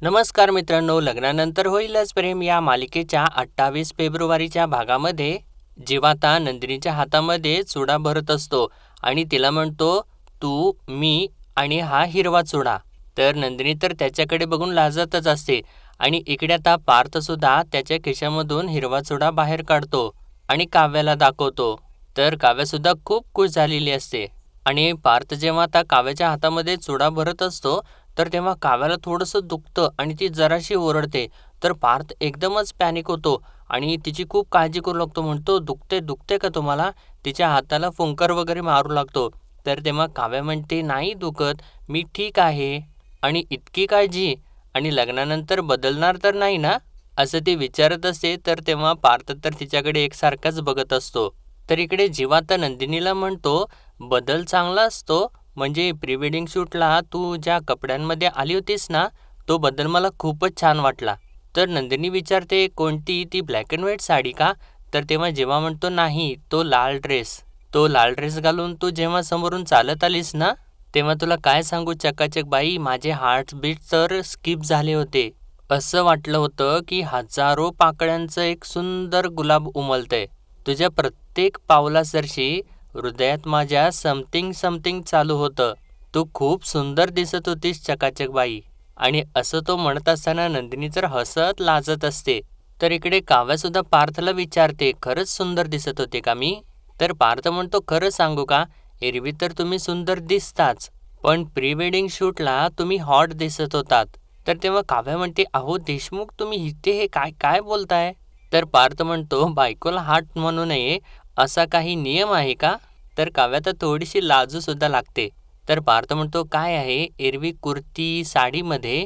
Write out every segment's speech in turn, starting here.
नमस्कार मित्रांनो, लग्नानंतर होईलच प्रेम या मालिकेच्या 28 फेब्रुवारीच्या भागामध्ये जेव्हा आता नंदिनीच्या हातामध्ये चुडा भरत असतो आणि तिला म्हणतो, तू, मी आणि हा हिरवा चुडा. तर नंदिनी तर त्याच्याकडे बघून लाजतच असते आणि इकडे आता पार्थसुद्धा त्याच्या खिशामधून हिरवा चुडा बाहेर काढतो आणि काव्याला दाखवतो. तर काव्यासुद्धा खूप खुश झालेली असते आणि पार्थ जेव्हा आता काव्याच्या हातामध्ये चुडा भरत असतो तर तेव्हा काव्याला थोडंसं दुखतं आणि ती जराशी ओरडते. तर पार्थ एकदमच पॅनिक होतो आणि तिची खूप काळजी करू लागतो. म्हणतो, दुखते दुखते का तुम्हाला? तिच्या हाताला फुंकर वगैरे मारू लागतो. तर तेव्हा काव्या म्हणते, नाही दुखत, मी ठीक आहे. आणि इतकी काळजी आणि लग्नानंतर बदलणार तर नाही ना, असं ती विचारत असते. तर तेव्हा पार्थ तर तिच्याकडे एकसारखाच बघत असतो. तर इकडे जीवा तर नंदिनीला म्हणतो, बदल चांगला असतो. म्हणजे प्री वेडिंग शूटला तू ज्या कपड्यांमध्ये आली होतीस ना, तो बदल मला खूपच छान वाटला. तर नंदिनी विचारते, कोणती? ती ब्लॅक अँड व्हाईट साडी का? तर तेव्हा जेव्हा म्हणतो, नाही, तो लाल ड्रेस. तो लाल ड्रेस घालून तू जेव्हा समोरून चालत आलीस ना, तेव्हा तुला काय सांगू चकाचक बाई, माझे हार्टबीट तर स्किप झाले होते. असं वाटलं होतं की हजारो पाकळ्यांचं एक सुंदर गुलाब उमलतंय. तुझ्या प्रत्येक पावलासरशी हृदयात माझ्या समथिंग समथिंग चालू होतं. तू खूप सुंदर दिसत होतीस चकाचक बाई. आणि असं तो म्हणत असताना नंदिनी तर हसत लाजत असते. तर इकडे काव्यासुद्धा पार्थला विचारते, खरंच सुंदर दिसत होते का मी? तर पार्थ म्हणतो, खरं सांगू का, एरवी तर तुम्ही सुंदर दिसताच, पण प्री वेडिंग शूटला तुम्ही हॉट दिसत होतात. तर तेव्हा काव्या म्हणते, अहो देशमुख, तुम्ही इथे हे काय काय बोलताय? तर पार्थ म्हणतो, बायकोला हाट म्हणू नये असा काही नियम आहे का? तर काव्या तर थोडीशी लाजूसुद्धा लागते. तर पार्थ म्हणतो, काय आहे, एरवी कुर्ती साडीमध्ये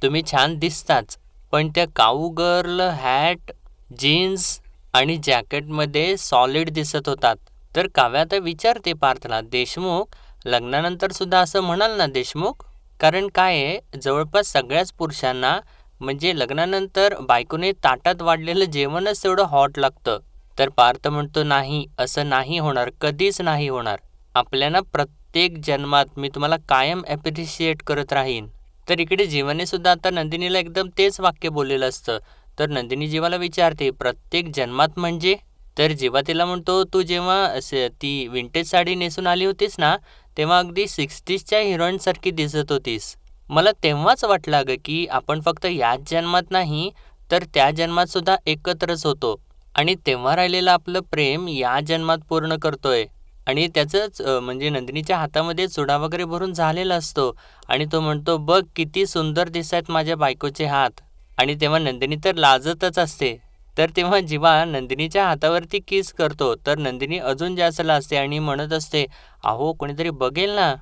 तुम्ही छान दिसताच, पण त्या काऊ गर्ल हॅट, जीन्स आणि जॅकेटमध्ये सॉलिड दिसत होतात. तर काव्या तर विचारते पार्थला, देशमुख, लग्नानंतर सुद्धा असं म्हणाल ना देशमुख? कारण काय आहे, जवळपास सगळ्याच पुरुषांना म्हणजे लग्नानंतर बायकोने ताटात वाढलेलं जेवणच तेवढं हॉट लागतं. तर पार्थ म्हणतो, नाही, असं नाही होणार, कधीच नाही होणार. आपल्याला प्रत्येक जन्मात मी तुम्हाला कायम ॲप्रिशिएट करत राहीन. तर इकडे जीवाने सुद्धा आता नंदिनीला एकदम तेच वाक्य बोललेलं असतं. तर नंदिनी जीवाला विचारते, प्रत्येक जन्मात म्हणजे? तर जीवा तिला म्हणतो, तू जेव्हा ती विंटेज साडी नेसून आली होतीस ना, तेव्हा अगदी 60sच्या हिरोईनसारखी दिसत होतीस. मला तेव्हाच वाटलं अगं की आपण फक्त याच जन्मात नाही तर त्या जन्मात सुद्धा एकत्रच होतो आणि तेव्हा राहिलेलं आपलं प्रेम या जन्मात पूर्ण करतोय. आणि त्याचंच म्हणजे नंदिनीच्या हातामध्ये चुडा वगैरे भरून झालेला असतो आणि तो म्हणतो, बघ किती सुंदर दिसत माझ्या बायकोचे हात. आणि तेव्हा नंदिनी तर लाजतच असते. तर तेव्हा जेव्हा नंदिनीच्या हातावरती किस करतो तर नंदिनी अजून जास्त लाजते आणि म्हणत असते, अहो कोणीतरी बघेल ना.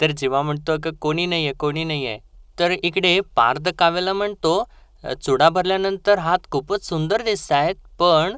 तर जेव्हा म्हणतो, का कोणी नाही आहे, कोणी नाही आहे. तर इकडे पार्थ काव्याला म्हणतो, चुडा भरल्यानंतर हात खूपच सुंदर दिसत आहेत, पण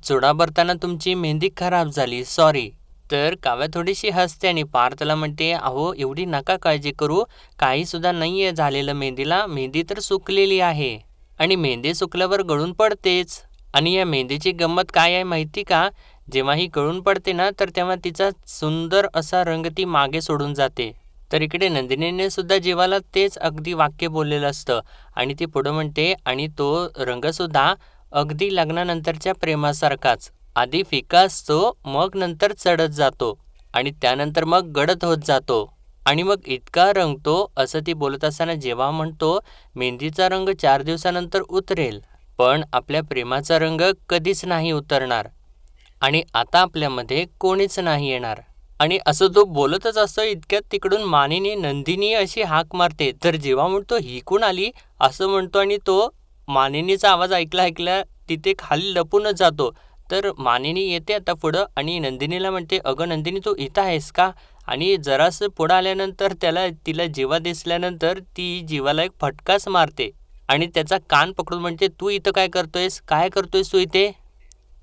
चुडा भरताना तुमची मेहंदी खराब झाली, सॉरी. तर काव्या थोडीशी हसते आणि पार्थला म्हणते, अहो एवढी नका काळजी करू, काहीसुद्धा नाही आहे झालेलं मेहंदीला, मेहंदी तर सुकलेली आहे आणि मेहंदी सुकल्यावर गळून पडतेच. आणि या मेहंदीची गंमत काय आहे माहिती का? जेव्हा ही गळून पडते ना, तर तेव्हा तिचा सुंदर असा रंग ती मागे सोडून जाते. तर इकडे नंदिनीने सुद्धा जीवाला तेच अगदी वाक्य बोललेलं असतं आणि ती पुढं म्हणते, आणि तो रंगसुद्धा अगदी लग्नानंतरच्या प्रेमासारखाच. आधी फिका असतो, मग नंतर चढत जातो आणि त्यानंतर मग गडद होत जातो आणि मग इतका रंगतो. असं ती बोलत असताना जेव्हा म्हणतो, मेहंदीचा रंग 4 दिवसानंतर उतरेल, पण आपल्या प्रेमाचा रंग कधीच नाही उतरणार आणि आता आपल्यामध्ये कोणीच नाही येणार. आणि असं तो बोलतच असतो, इतक्यात तिकडून मानिनी नंदिनी अशी हाक मारते. तर जेव्हा म्हणतो, ही कोण आली, असं म्हणतो आणि तो मानिनीचा आवाज ऐकला ऐकला तिथे खाली लपूनच जातो. तर मानिनी येते आता पुढं आणि नंदिनीला म्हणते, अगं नंदिनी, तू इथं आहेस का? आणि जरासं पुढं आल्यानंतर तिला जीवा दिसल्यानंतर ती जीवाला एक फटकाच मारते आणि त्याचा कान पकडून म्हणते, तू इथं काय करतोयस, काय करतोयस तू इथे?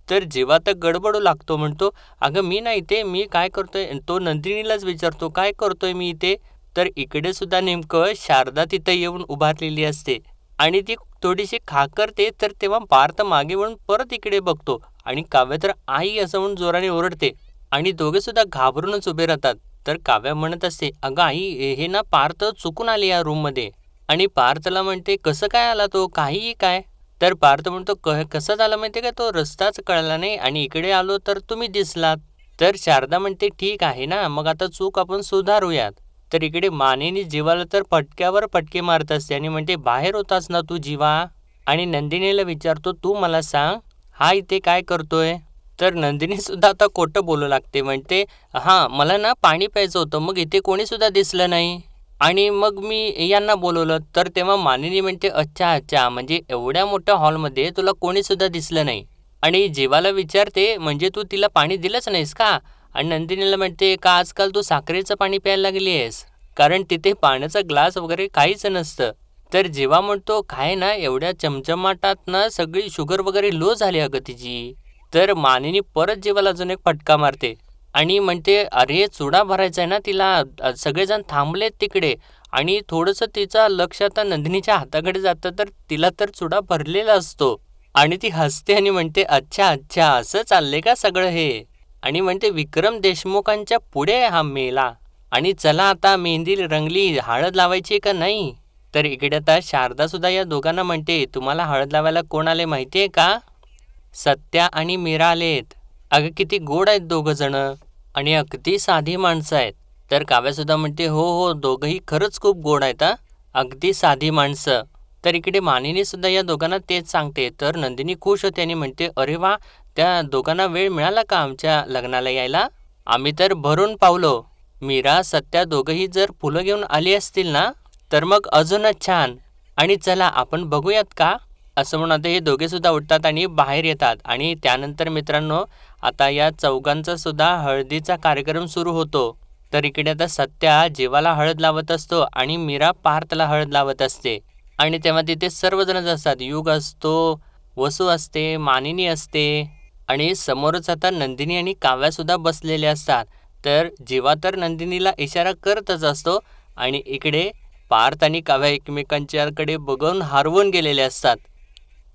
तर जेव्हा तर गडबडू लागतो, म्हणतो, अगं मी नाही ते, मी काय करतोय? तो नंदिनीलाच विचारतो, काय करतोय मी इथे? तर इकडे सुद्धा नेमकं शारदा तिथं येऊन उभारलेली असते आणि ती थोडीशी खाकरते. तर तेव्हा पार्थ मागे वळून परत इकडे बघतो आणि काव्य तर आई असं म्हणून जोराने ओरडते आणि दोघे सुद्धा घाबरूनच उभे राहतात. तर काव्या म्हणत असते, अगं आई, हे ना पार्थ चुकून आले या रूममध्ये. आणि पार्थला म्हणते, "कसं काय आला तो? काहीही काय?" तर पार्थ म्हणतो, कसं झालं माहिती का, तो रस्ताच कळला नाही आणि इकडे आलो तर तुम्ही दिसलात." तर शारदा म्हणते, "ठीक आहे ना, मग आता चूक आपण सुधारूयात." तर इकडे मानिनी जीवाला तर फटक्यावर फटके मारत असते आणि म्हणते, "बाहेर होतास ना तू जीवा?" आणि नंदिनीला विचारतो, "तू मला सांग, हा इथे काय करतोय?" तर नंदिनी सुद्धा आता खोटं बोलू लागते. म्हणते, "हां, मला ना पाणी प्यायचं होतं, मग इथे कोणी सुद्धा दिसलं नाही आणि मग मी यांना बोलवलं." तर तेव्हा मानिनी म्हणते, "अच्छा, अच्छा, म्हणजे एवढ्या मोठ्या हॉलमध्ये तुला कोणी सुद्धा दिसलं नाही." आणि जीवाला विचारते, "म्हणजे तू तिला पाणी दिलंच नाहीस का?" आणि नंदिनीला म्हणते, "का आजकाल तू साखरेचं पाणी प्यायला लागली आहेस?" कारण तिथे पाण्याचा ग्लास वगैरे काहीच नसतं. तर जीवा म्हणतो, "काय ना, एवढ्या चमचमाटात ना सगळी शुगर वगैरे लो झाली अगं तिची." तर मानिनी परत जीवाला अजून एक फटका मारते आणि म्हणते, "अरे, चुडा भरायचा आहे ना तिला, सगळेजण थांबलेत तिकडे." आणि थोडंसं तिचं लक्ष आता नंदिनीच्या हाताकडे जातं, तर तिला तर चुडा भरलेला असतो आणि ती हसते आणि म्हणते, "अच्छा, अच्छा, असं चाललंय का सगळं हे?" आणि म्हणते, "विक्रम देशमुखांच्या पुढे हा मेला आणि चला आता मेहंदी रंगली, हळद लावायची का नाही?" तर इकडे आता शारदा सुद्धा या दोघांना म्हणते, "तुम्हाला हळद लावायला कोण आले माहिती आहे का? सत्या आणि मीरा आलेत. अगं किती गोड आहेत दोघं जण आणि अगदी साधी माणसं आहेत." तर काव्यासुद्धा म्हणते, "हो हो, दोघंही खरंच खूप गोड आहेत हा, अगदी साधी माणसं." तर इकडे मानिनी सुद्धा या दोघांना तेच सांगते. तर नंदिनी खुश होते आणि म्हणते, "अरे वा, त्या दोघांना वेळ मिळाला का आमच्या लग्नाला यायला? आम्ही तर भरून पावलो. मीरा, सत्या दोघंही जर फुलं घेऊन आली असतील ना, तर मग अजूनच छान. आणि चला आपण बघूयात का?" असं म्हणून आता हे दोघे सुद्धा उठतात आणि बाहेर येतात आणि त्यानंतर मित्रांनो, आता या चौघांचा सुद्धा हळदीचा कार्यक्रम सुरू होतो. तर इकडे आता सत्या जीवाला हळद लावत असतो आणि मीरा पार्थला हळद लावत असते आणि तेव्हा तिथे सर्वजणच असतात. युग असतो, वसू असते, मानिनी असते आणि समोरच आता नंदिनी आणि काव्या सुद्धा बसलेले असतात. तर जीवा तर नंदिनीला इशारा करतच असतो आणि इकडे पार्थ आणि काव्या एकमेकांच्याकडे बघून हरवून गेलेले असतात.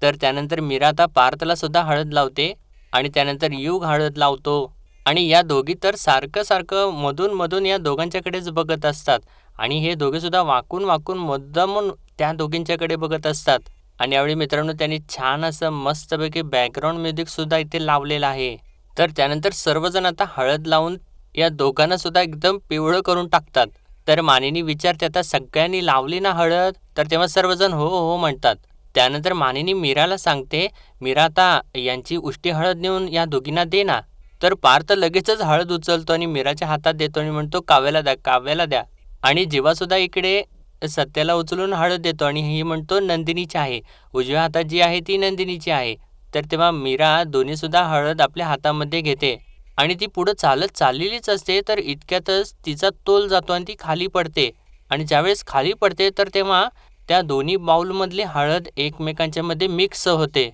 तर त्यानंतर मीरा आता पार्थला सुद्धा हळद लावते आणि त्यानंतर युग हळद लावतो आणि या दोघी तर सारखं सारखं मधून मधून या दोघांच्याकडेच बघत असतात आणि हे दोघे सुद्धा वाकून वाकून मुद्दामून त्या दोघींच्याकडे बघत असतात. आणि यावेळी मित्रांनो, त्यांनी छान असं मस्तपैकी बॅकग्राऊंड म्युझिक सुद्धा इथे लावलेलं आहे. तर त्यानंतर सर्वजण आता हळद लावून या दोघांना सुद्धा एकदम पिवळं करून टाकतात. तर मानिनी विचारते, "आता सगळ्यांनी लावली ना हळद?" तर तेव्हा सर्वजण हो हो म्हणतात. त्यानंतर मानिनी मीराला सांगते, "मीरा, आता यांची उष्टी हळद नेऊन या दोघींना दे ना." तर पार्थ लगेचच हळद उचलतो आणि मीराच्या हातात देतो आणि म्हणतो, "काव्याला द्या, काव्याला द्या." आणि जीवासुद्धा इकडे सत्याला उचलून हळद देतो आणि ही म्हणतो नंदिनीची आहे. उजव्या हातात जी आहे ती नंदिनीची आहे. तर तेव्हा मीरा दोन्हीसुद्धा हळद आपल्या हातामध्ये घेते आणि ती पुढं चालत चाललेलीच असते. तर इतक्यातच तिचा तोल जातो आणि ती खाली पडते आणि ज्यावेळेस खाली पडते तर तेव्हा त्या दोन्ही बाउलमधली हळद एकमेकांच्यामध्ये मिक्स होते.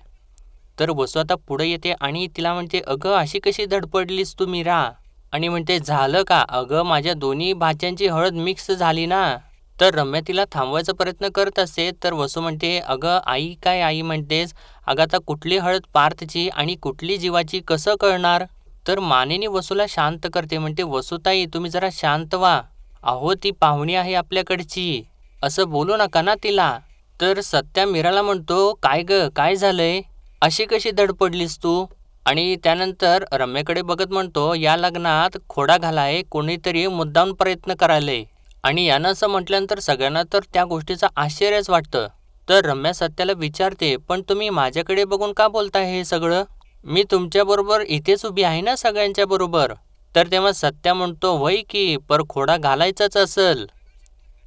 तर वसू आता पुढे येते आणि तिला म्हणते, "अगं, अशी कशी धडपडलीस तू मीरा?" आणि म्हणते, "झालं का? अगं, माझ्या दोन्ही भाच्यांची हळद मिक्स झाली ना." तर रम्या तिला थांबवायचा प्रयत्न करत असते. तर वसू म्हणते, "अगं आई, काय आई म्हणतेस? अगं, आता कुठली हळद पार्थची आणि कुठली जीवाची कसं कळणार?" तर मानेनी वसूला शांत करते. म्हणते, "वसूताई, तुम्ही जरा शांत व्हा. अहो, ती पाहुणी आहे आपल्याकडची. असं बोलू नका ना तिला." तर सत्या मीराला म्हणतो, "काय गं, काय झालंय? अशी कशी धडपडलीस तू?" आणि त्यानंतर रम्याकडे बघत म्हणतो, "या लग्नात खोडा घालाय कोणीतरी मुद्दाम प्रयत्न करायलंय." आणि यानं असं म्हटल्यानंतर सगळ्यांना तर त्या गोष्टीचं आश्चर्यच वाटतं. तर रम्या सत्याला विचारते, "पण तुम्ही माझ्याकडे बघून का बोलताय हे सगळं? मी तुमच्याबरोबर इथेच उभी आहे ना सगळ्यांच्या बरोबर." तर तेव्हा सत्या म्हणतो, "वय की, पर खोडा घालायचाच असल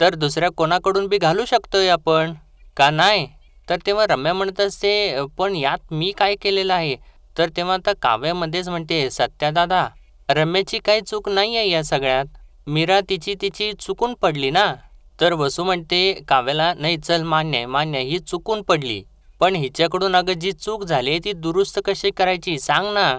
तर दुसऱ्या कोणाकडून बी घालू शकतोय आपण, का नाही?" तर तेव्हा रम्या म्हणत असते, "पण यात मी काय केलेलं आहे?" तर तेव्हा आता काव्यामध्येच म्हणते, "सत्या दादा, रम्याची काही चूक नाही आहे या सगळ्यात. मीरा तिची तिची चुकून पडली ना." तर वसू म्हणते काव्याला, "नाही, चल, मान्य आहे, मान्य आहे, ही चुकून पडली. पण हिच्याकडून अगं जी चूक झाली ती दुरुस्त कशी करायची सांग ना.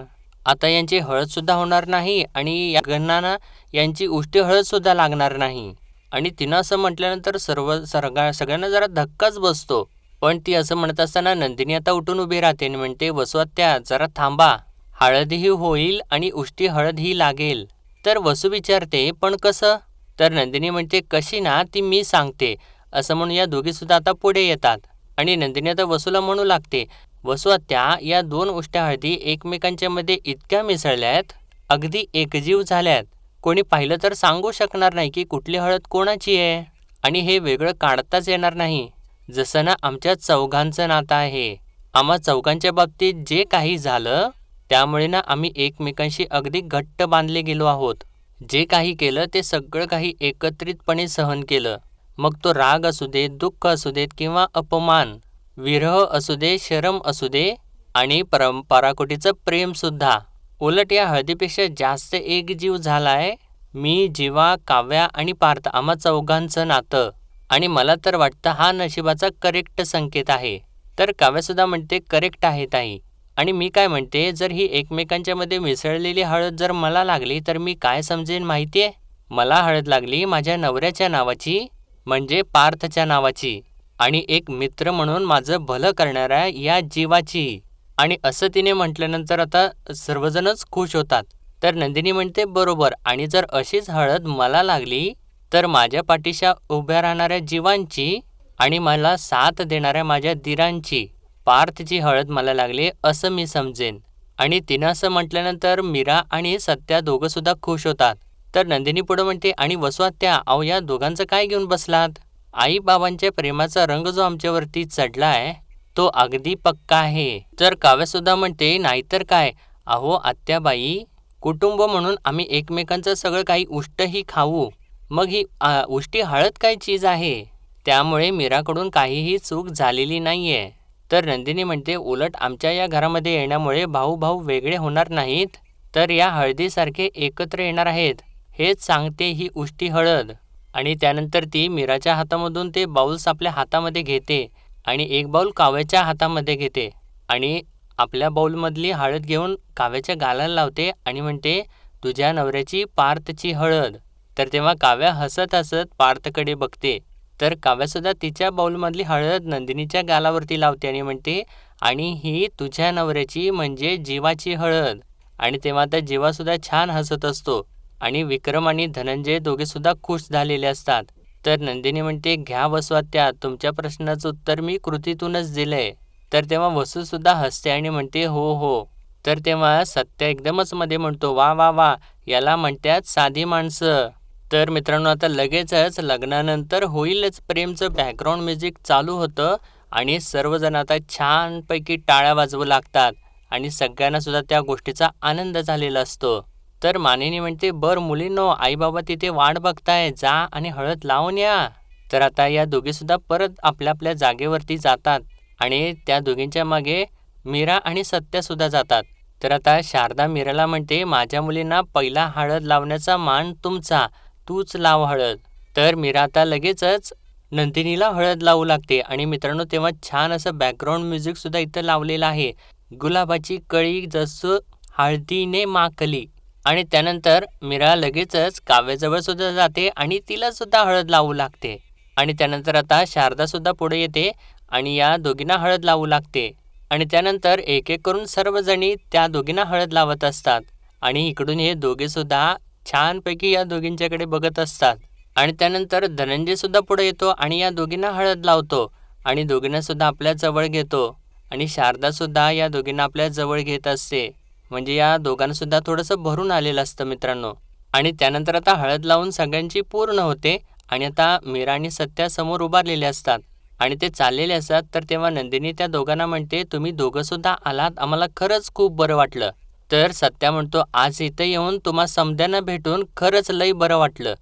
आता यांची हळदसुद्धा होणार नाही आणि या गणांना यांची उष्टी हळदसुद्धा लागणार नाही." आणि तिनं असं म्हटल्यानंतर सगळ्यांना जरा धक्काच बसतो. पण ती असं म्हणत असताना नंदिनी आता उठून उभी राहते आणि म्हणते, "वसू आत्या, जरा थांबा. हळदही होईल आणि उष्टी हळदही लागेल." तर वसू विचारते, "पण कसं?" तर नंदिनी म्हणते, "कशी ना ती मी सांगते. असं म्हणून या दोघीसुद्धा आता पुढे येतात आणि नंदिनी आता वसूला म्हणू लागते, वसू आत्या, या 2 उष्ट्या हळदी एकमेकांच्या मध्ये इतक्या मिसळल्यात, अगदी एकजीव झाल्यात. कोणी पाहिलं तर सांगू शकणार नाही की कुठली हळद कोणाची आहे आणि हे वेगळं काढताच येणार नाही. जसं ना आमच्या चौघांचं नातं आहे. आम्हा चौघांच्या बाबतीत जे काही झालं त्यामुळे ना आम्ही एकमेकांशी अगदी घट्ट बांधले गेलो आहोत. जे काही केलं ते सगळं काही एकत्रितपणे सहन केलं. मग तो राग असू दे, दुःख असू देत किंवा अपमान, विरह असू दे, शरम असू दे आणि पराकोटीचं प्रेमसुद्धा. उलट या हळदीपेक्षा जास्त एकजीव झालाय मी, जीवा, काव्या आणि पार्थ आम्हा चौघांचं नातं. आणि मला तर वाटतं हा नशिबाचा करेक्ट संकेत आहे. तर काव्यासुद्धा म्हणते करेक्ट आहे ताई. आणि मी काय म्हणते, जर ही एकमेकांच्या मध्ये मिसळलेली हळद जर मला लागली तर मी काय समजेन माहितीये? मला हळद लागली माझ्या नवऱ्याच्या नावाची, म्हणजे पार्थच्या नावाची, आणि एक मित्र म्हणून माझं भलं करणाऱ्या या जीवाची. आणि असं तिने म्हटल्यानंतर आता सर्वजणच खुश होतात. तर नंदिनी म्हणते बरोबर, आणि जर अशीच हळद मला लागली तर माझ्या पाठीशा उभ्या राहणाऱ्या जीवांची आणि मला साथ देणाऱ्या माझ्या दिरांची, पार्थची हळद मला लागली असं मी समजेन. आणि तिनं असं म्हटल्यानंतर मीरा आणि सत्या दोघंसुद्धा खुश होतात. तर नंदिनी पुढं म्हणते, आणि वसू आत्या, अहो या दोघांचं काय घेऊन बसलात? आई बाबांच्या प्रेमाचा रंग जो आमच्यावरती चढलाय तो अगदी पक्का आहे. तर काव्यसुद्धा म्हणते नाहीतर काय, अहो आत्याबाई, कुटुंब म्हणून आम्ही एकमेकांचं सगळं काही उष्टही खाऊ, मग ही उष्टी हळद काय चीज आहे? त्यामुळे मीराकडून काहीही चूक झालेली नाहीये. तर नंदिनी म्हणते उलट आमच्या या घरामध्ये येण्यामुळे भाऊ भाऊ वेगळे होणार नाहीत, तर या हळदीसारखे एकत्र येणार आहेत, हेच सांगते ही उष्टी हळद. आणि त्यानंतर ती मीराच्या हातामधून ते बाउल्स आपल्या हातामध्ये घेते आणि एक बाउल काव्याच्या हातामध्ये घेते आणि आपल्या बाउलमधली हळद घेऊन काव्याच्या गालाला लावते आणि म्हणते तुझ्या नवऱ्याची पार्थची हळद. तर तेव्हा काव्या हसत हसत पार्थकडे बघते. तर काव्यासुद्धा तिच्या बाउलमधली हळद नंदिनीच्या गालावरती लावते आणि म्हणते आणि ही तुझ्या नवऱ्याची म्हणजे जीवाची हळद. आणि तेव्हा त्या जीवासुद्धा छान हसत असतो आणि विक्रम आणि धनंजय दोघेसुद्धा खुश झालेले असतात. तर नंदिनी म्हणते घ्या वसू आत्या, तुमच्या प्रश्नाचं उत्तर मी कृतीतूनच दिलंय. तर तेव्हा वसूसुद्धा हसते आणि म्हणते हो हो. तर तेव्हा सत्य एकदमच मध्ये म्हणतो वा वा वा, याला म्हणतात साधी माणसं. तर मित्रांनो आता लगेचच लग्नानंतर होईलच प्रेमचं बॅकग्राऊंड म्युझिक चालू होतं आणि सर्वजण आता छानपैकी टाळ्या वाजवू लागतात आणि सगळ्यांना सुद्धा त्या गोष्टीचा आनंद झालेला असतो. तर मानिनी म्हणते बर मुलींनो, आई बाबा तिथे वाट बघताय, जा आणि हळद लावून या. तर आता या दोघीसुद्धा परत आपल्या आपल्या जागेवरती जातात आणि त्या दोघींच्या मागे मीरा आणि सत्यासुद्धा जातात. तर आता शारदा मीराला म्हणते माझ्या मुलींना पहिला हळद लावण्याचा मान तुमचा, तूच लाव हळद. तर मीरा आता लगेचच नंदिनीला हळद लावू लागते आणि मित्रांनो तेव्हा छान असं बॅकग्राऊंड म्युझिक सुद्धा इथं लावलेलं आहे, गुलाबाची कळी जसं हळदीने माखली. आणि त्यानंतर मीरा लगेचच काव्याजवळ सुद्धा जाते आणि तिला सुद्धा हळद लावू लागते. आणि त्यानंतर आता शारदा सुद्धा पुढे येते आणि या दोघींना हळद लावू लागते. आणि त्यानंतर एक एक करून सर्वजणी त्या दोघींना हळद लावत असतात आणि इकडून हे दोघे सुद्धा छानपैकी या दोघींच्याकडे बघत असतात. आणि त्यानंतर धनंजय सुद्धा पुढे येतो आणि या दोघींना हळद लावतो आणि दोघींना सुद्धा आपल्या जवळ घेतो आणि शारदा सुद्धा या दोघींना आपल्या जवळ घेत असते. म्हणजे या दोघांना सुद्धा थोडंसं भरून आलेलं असतं मित्रांनो. आणि त्यानंतर आता हळद लावून सगळ्यांची पूर्ण होते आणि आता मीरा आणि सत्या समोर उभारलेले असतात आणि ते चाललेले असतात. तर तेव्हा नंदिनी त्या दोघांना म्हणते तुम्ही दोघं सुद्धा आलात, आम्हाला खरंच खूप बरं वाटलं. तर सत्या म्हणतो आज इथं येऊन तुम्हा समद्यांना भेटून खरंच लई बरं वाटलं.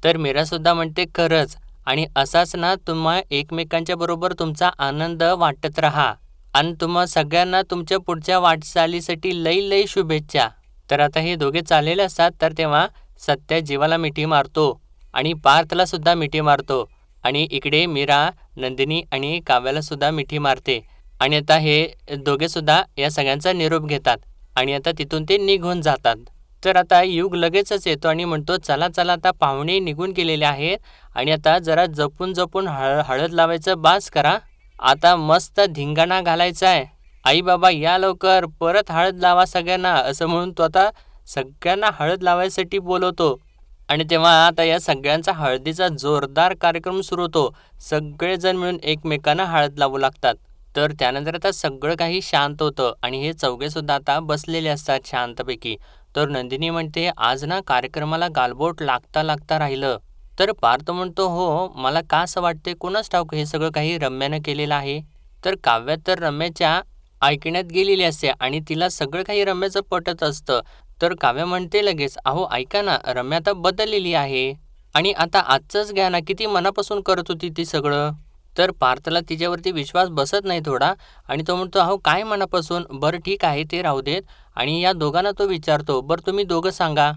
तर मीरा सुद्धा म्हणते खरंच, आणि असाच ना तुम्हा एकमेकांच्या बरोबर तुमचा आनंद वाटत राहा आणि तुम्हा सगळ्यांना तुमच्या पुढच्या वाटचालीसाठी लई लई शुभेच्छा. तर आता हे दोघे चाललेले असतात. तर तेव्हा सत्या जीवाला मिठी मारतो आणि पार्थला सुद्धा मिठी मारतो आणि इकडे मीरा नंदिनी आणि काव्याला सुद्धा मिठी मारते. आणि आता हे दोघे सुद्धा या सगळ्यांचा निरोप घेतात आणि आता तिथून ते निघून जातात. तर आता युग लगेचच येतो आणि म्हणतो चला चला, आता पाहुणे निघून गेलेले आहेत आणि आता जरा जपून जपून हळद लावायचं बास करा, आता मस्त धिंगाणा घालायचा आहे. आई बाबा या लवकर, परत हळद लावा सगळ्यांना, असं म्हणून तो आता सगळ्यांना हळद लावायसाठी बोलवतो. आणि तेव्हा आता या सगळ्यांचा हळदीचा जोरदार कार्यक्रम सुरू होतो. सगळेजण मिळून एकमेकांना हळद लावू लागतात. तर त्यानंतर आता सगळं काही शांत होतं आणि हे चौघेसुद्धा आता बसलेले असतात शांतपैकी. तर नंदिनी म्हणते, आज ना कार्यक्रमाला गालबोट लागता लागता राहिलं. तर पार्थ म्हणतो, हो मला का असं वाटते कोणास ठाऊक हे सगळं काही रम्यानं केलेलं आहे. तर काव्या तर रम्याच्या ऐकण्यात गेलेली असते आणि तिला सगळं काही रम्याचं पटत असतं. तर काव्या म्हणते लगेच, अहो ऐका ना, रम्या आता बदललेली आहे आणि आता आजचंच घ्या ना, किती मनापासून करत होती ती सगळं. तर पार्थला तिच्यावरती विश्वास बसत नाही थोडा आणि तो म्हणतो, अहो काय मनापासून, बरं ठीक आहे ते राहू देत. आणि या दोघांना तो विचारतो, बरं तुम्ही दोघं सांगा,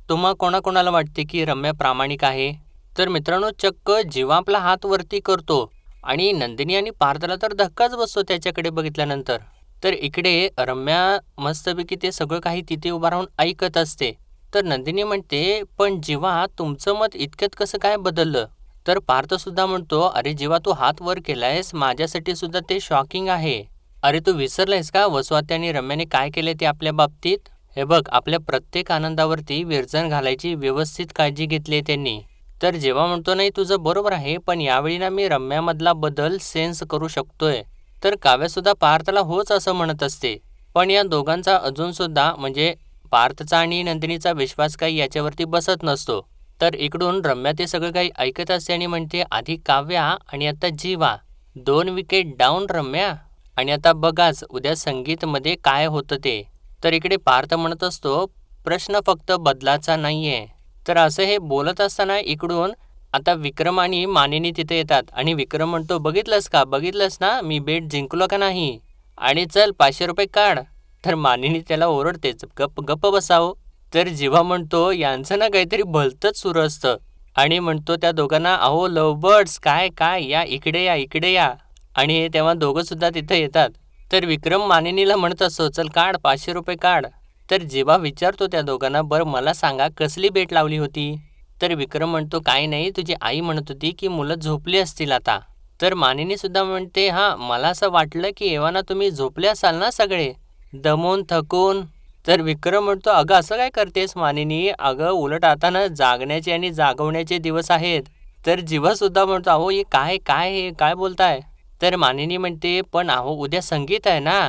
तुम्हा कोणाकोणाला वाटते की रम्या प्रामाणिक आहे. तर मित्रांनो चक्क जीवा आपला हात वरती करतो आणि नंदिनी आणि पार्थला तर धक्काच बसतो त्याच्याकडे बघितल्यानंतर. तर इकडे रम्या मस्तपैकी ते सगळं काही तिथे उभा राहून ऐकत असते. तर नंदिनी म्हणते, पण जीवा तुमचं मत इतक्यात कसं काय बदललं. तर पार्थ सुद्धा म्हणतो, अरे जीवा तू हात वर केलायस, माझ्यासाठी सुद्धा ते शॉकिंग आहे. अरे तू विसरलायस का वसुआत्या आणि रम्याने काय केले ते आपल्या बाबतीत. हे बघ आपल्या प्रत्येक आनंदावरती विरजण घालायची व्यवस्थित काळजी घेतली आहे त्यांनी. तर जेव्हा म्हणतो नाही तुझं बरोबर आहे, पण यावेळी ना मी रम्यामधला बदल सेन्स करू शकतोय. तर काव्यासुद्धा पार्थला होच असं म्हणत असते. पण या दोघांचा अजूनसुद्धा म्हणजे पार्थचा आणि नंदिनीचा विश्वास काही याच्यावरती बसत नसतो. तर इकडून रम्या ते सगळं काही ऐकत असते आणि म्हणते, आधी काव्या आणि आता जीवा, 2 विकेट डाऊन रम्या. आणि आता बघाच उद्या संगीतमध्ये काय होतं ते. तर इकडे पार्थ म्हणत असतो, प्रश्न फक्त बदलाचा नाहीये. तर असं हे बोलत असताना इकडून आता विक्रम आणि मानिनी तिथे येतात आणि विक्रम म्हणतो, बघितलंस ना मी बेट जिंकलो का नाही, आणि चल 500 रुपये काढ. तर मानिनी त्याला ओरडतेच, गप्प गप्प बसावं. तर जीवा म्हणतो, यांचं ना काहीतरी भलतंच सुरू असतं आणि म्हणतो त्या दोघांना, अहो लवबर्ड्स काय काय या इकडे या इकडे या. आणि तेव्हा दोघं सुद्धा तिथे येतात. तर विक्रम मानिनीला म्हणत असतो, चल काढ 500 रुपये काढ. तर जीवा विचारतो त्या दोघांना, बरं मला सांगा कसली बेट लावली होती. तर विक्रम म्हणतो, काही नाही, तुझी आई म्हणत होती की मुलं झोपली असतील आता. तर मानिनी सुद्धा म्हणते, हां मला असं वाटलं की एव्हाना तुम्ही झोपले असाल ना सगळे, दमून थकून. तर विक्रम म्हणतो, अगं असं काय करतेस मानिनी, अगं उलट आता ना जागण्याचे आणि जागवण्याचे दिवस आहेत. तर जीवा सुद्धा म्हणतो, अहो हे काय काय हे काय बोलताय. तर मानिनी म्हणते, पण अहो उद्या संगीत आहे ना,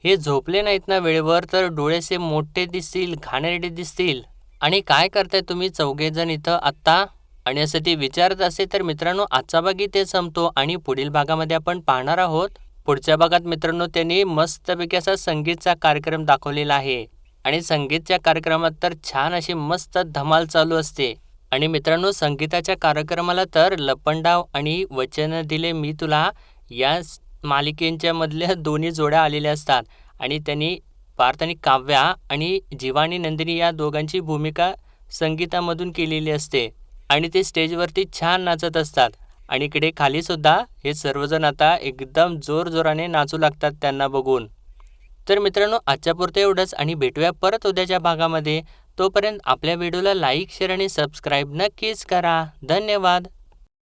हे झोपले नाहीत ना वेळेवर तर डोळेसे मोठे दिसतील, घाणेरडे दिसतील. आणि काय करताय तुम्ही चौघेजण इथं आत्ता. आणि असं ती विचारत असते. तर मित्रांनो आजचा भाग इथे संपतो आणि पुढील भागामध्ये आपण पाहणार आहोत. पुढच्या भागात मित्रांनो त्यांनी मस्तपैकी असा संगीतचा कार्यक्रम दाखवलेला आहे आणि संगीतच्या कार्यक्रमात तर छान अशी मस्त धमाल चालू असते. आणि मित्रांनो संगीताच्या कार्यक्रमाला तर लपंडाव आणि वचन दिले मी तुला या मालिकेच्या मधल्या दोन्ही जोड्या आलेल्या असतात आणि त्यांनी पार्थ आणि काव्या आणि जीवा आणि नंदिनी या दोघांची भूमिका संगीतामधून केलेली असते आणि ते स्टेजवरती छान नाचत असतात आणि इकडे खाली सुद्धा हे सर्वजण आता एकदम जोरजोराने नाचू लागतात त्यांना बघून. तर मित्रांनो आजच्या पुरतं एवढंच आणि भेटूया परत उद्याच्या भागामध्ये. तोपर्यंत आपल्या व्हिडिओला लाईक शेअर आणि सबस्क्राईब नक्कीच करा. धन्यवाद.